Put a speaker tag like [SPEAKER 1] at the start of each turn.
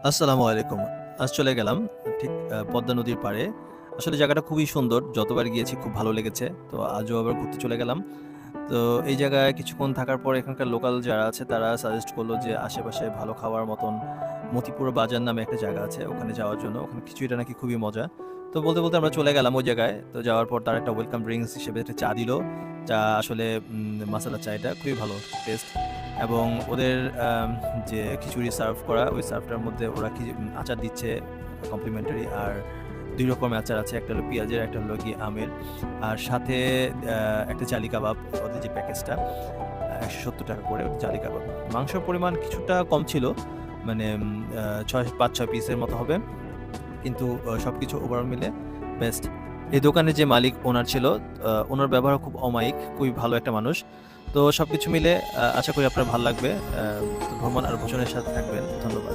[SPEAKER 1] আসসালামু আলাইকুম। আজ চলে গেলাম ঠিক পদ্মা নদীর পাড়ে। আসলে জায়গাটা খুবই সুন্দর। যতবার গিয়েছি খুব ভালো লেগেছে। তো আজও আবার ঘুরতে চলে গেলাম। তো এই জায়গায় কিছুক্ষণ থাকার পর এখানকার লোকাল যারা আছে তারা সাজেস্ট করলো যে আশেপাশে ভালো খাওয়ার মতন মতিপুর বাজার নামে একটা জায়গা আছে ওখানে যাওয়ার জন্য। ওখানে খিচুড়িটা নাকি খুবই মজা। তো বলতে আমরা চলে গেলাম ওই জায়গায়। তো যাওয়ার পর তারা একটা ওয়েলকাম ড্রিংকস হিসেবে একটা চা দিল। চা আসলে মাসালা চা এটা খুবই ভালো টেস্ট এবং ওদের আম যে খিচুড়ি সার্ভ করা ওই সার্ভটার মধ্যে ওরা আচার দিচ্ছে কমপ্লিমেন্টারি আর ২ রকমের আচার আছে। একটা হলো পেঁয়াজের, একটা হলো গিয়ে আমের। আর সাথে একটা জালি কাবাব ওদের যে প্যাকেজটা ৳১৭০ করে জালি কাবাব। মাংসের পরিমাণ কিছুটা কম ছিল। মানে ৫-৬ পিসের মতো হবে। কিন্তু সবকিছু ওভারঅল মিলে বেস্ট। এই দোকানের যে মালিক ওনার ছিল, ওনার ব্যবহার খুব অমায়িক, খুবই ভালো একটা মানুষ। তো সবকিছু মিলে আশা করি আপনার ভাল লাগবে। ভ্রমণ আর ভোজনের সাথে থাকবেন। ধন্যবাদ।